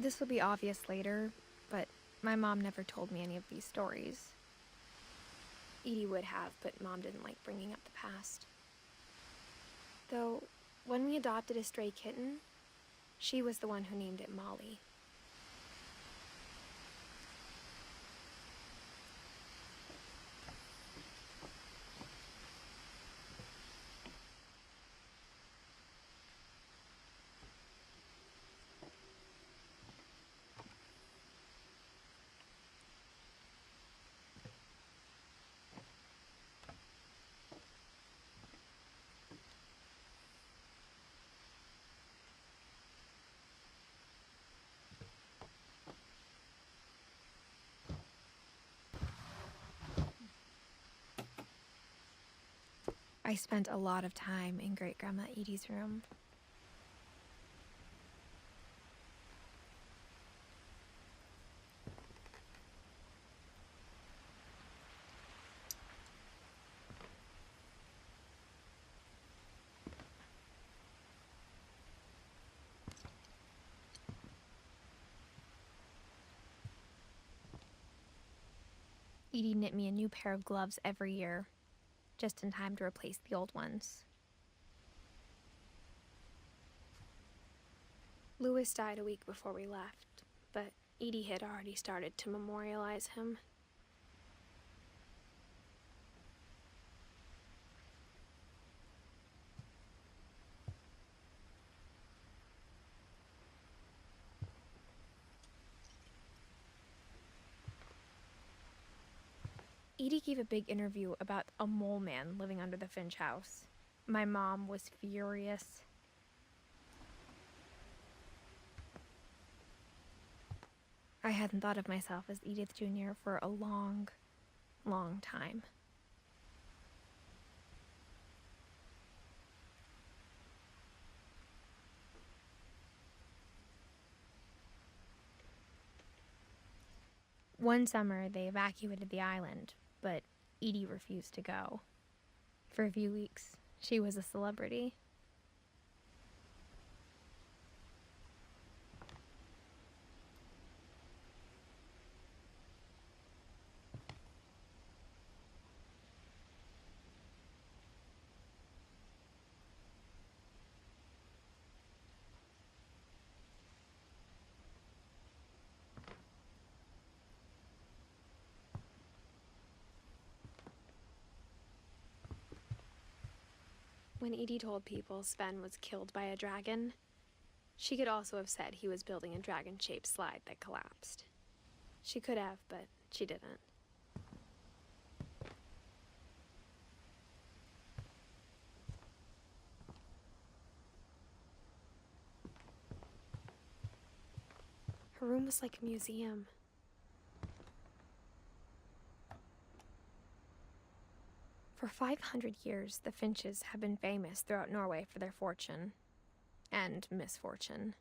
This will be obvious later, but my mom never told me any of these stories. Edie would have, but Mom didn't like bringing up the past. Though, when we adopted a stray kitten, she was the one who named it Molly. I spent a lot of time in Great-Grandma Edie's room. Edie knit me a new pair of gloves every year, just in time to replace the old ones. Louis died a week before we left, but Edie had already started to memorialize him. Edie gave a big interview about a mole man living under the Finch house. My mom was furious. I hadn't thought of myself as Edith Jr. for a long, long time. One summer, they evacuated the island, but Edie refused to go. For a few weeks, she was a celebrity. When Edie told people Sven was killed by a dragon, she could also have said he was building a dragon-shaped slide that collapsed. She could have, but she didn't. Her room was like a museum. For 500 years, the Finches have been famous throughout Norway for their fortune and misfortune.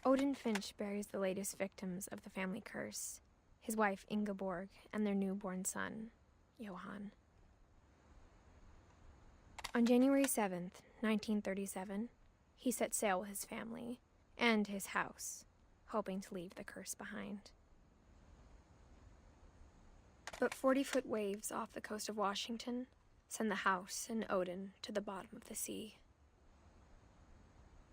Odin Finch buries the latest victims of the family curse, his wife Ingeborg and their newborn son, Johann. On January 7th, 1937, he set sail with his family and his house, hoping to leave the curse behind. But 40-foot waves off the coast of Washington send the house and Odin to the bottom of the sea.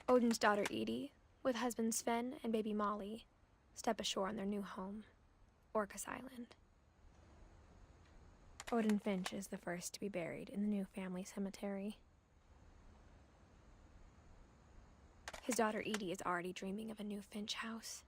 Odin's daughter Edie, with husband Sven and baby Molly, step ashore on their new home, Orcas Island. Odin Finch is the first to be buried in the new family cemetery. His daughter Edie is already dreaming of a new Finch house.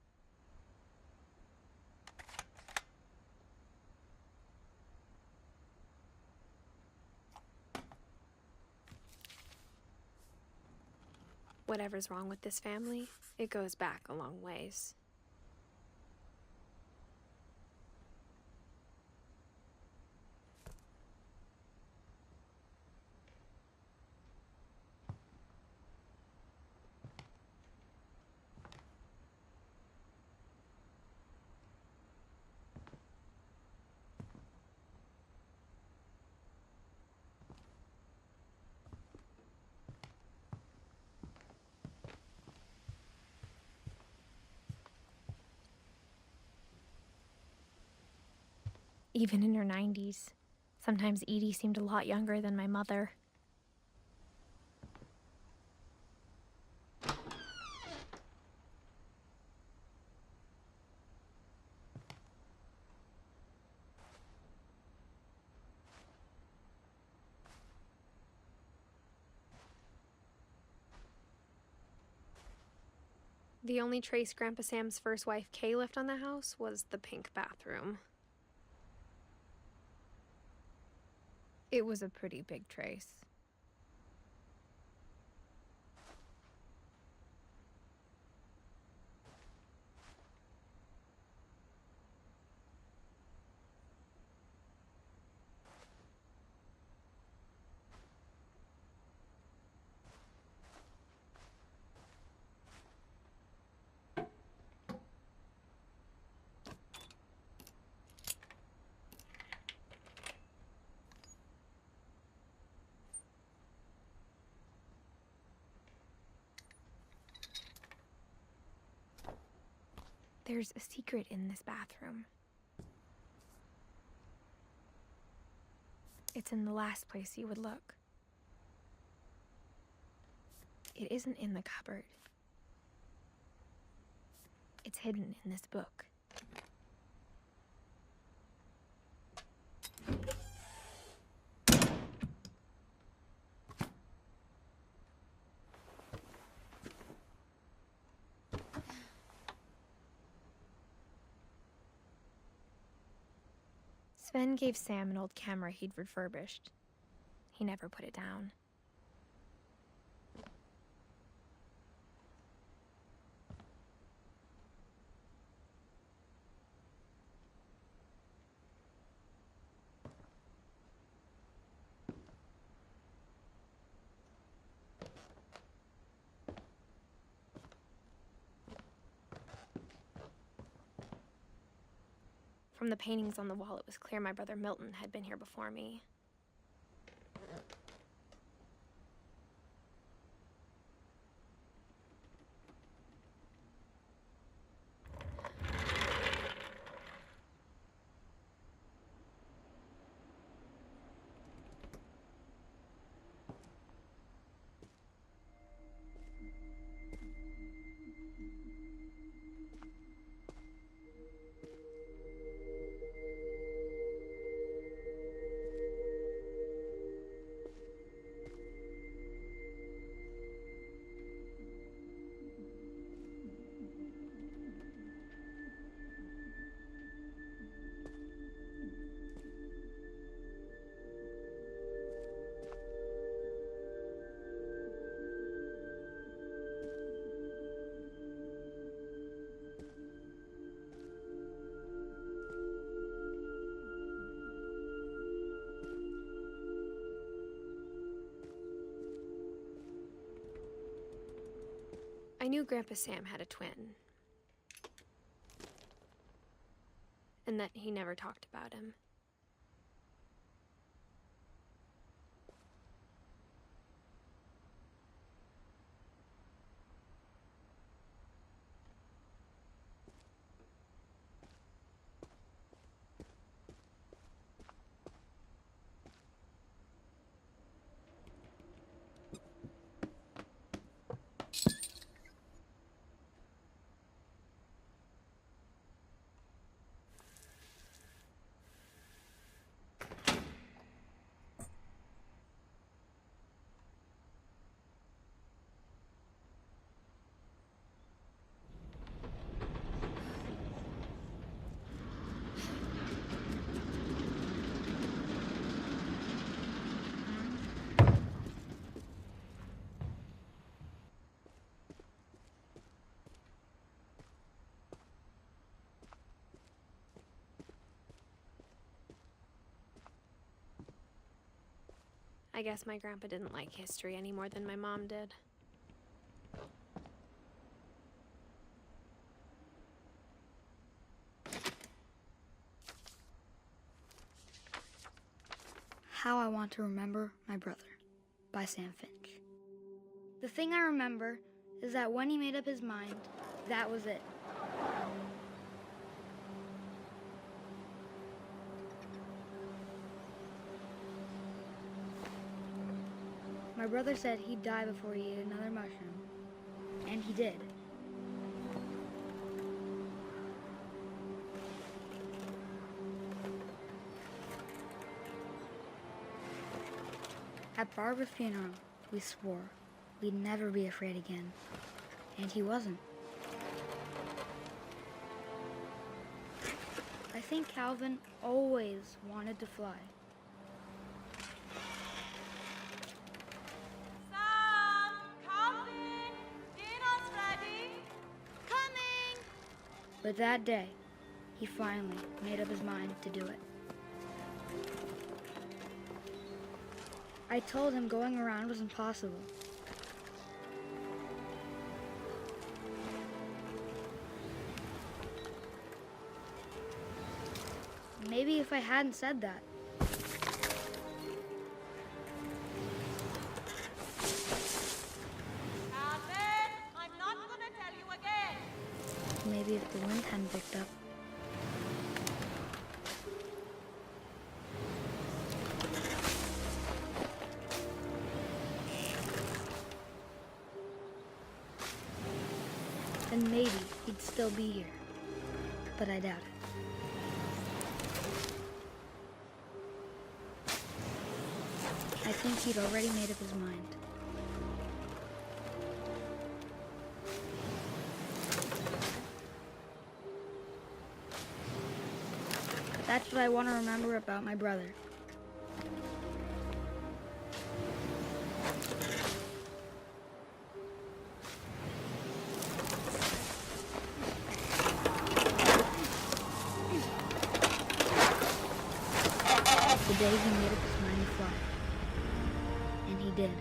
Whatever's wrong with this family, it goes back a long ways. even in her 90s. Sometimes Edie seemed a lot younger than my mother. The only trace Grandpa Sam's first wife, Kay, left on the house was the pink bathroom. It was a pretty big trace. There's a secret in this bathroom. It's in the last place you would look. It isn't in the cupboard. It's hidden in this book. Sven gave Sam an old camera he'd refurbished. He never put it down. From the paintings on the wall, it was clear my brother Milton had been here before me. I knew Grandpa Sam had a twin, and that he never talked about him. I guess my grandpa didn't like history any more than my mom did. How I Want to Remember My Brother by Sam Finch. The thing I remember is that when he made up his mind, that was it. My brother said he'd die before he ate another mushroom. And he did. At Barbara's funeral, we swore we'd never be afraid again. And he wasn't. I think Calvin always wanted to fly. Sam! Calvin! Dinner's ready! Coming! But that day, he finally made up his mind to do it. I told him going around was impossible. Maybe if I hadn't said that. Calvin! I'm not gonna tell you again! Maybe if the wind hadn't picked up. Then maybe he'd still be here. But I doubt it. I think he'd already made up his mind. But that's what I want to remember about my brother. The day he made up his mind to fly. And he did.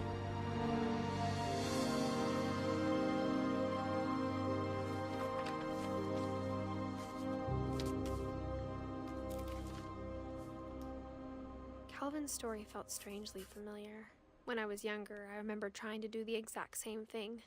Calvin's story felt strangely familiar. When I was younger, I remember trying to do the exact same thing.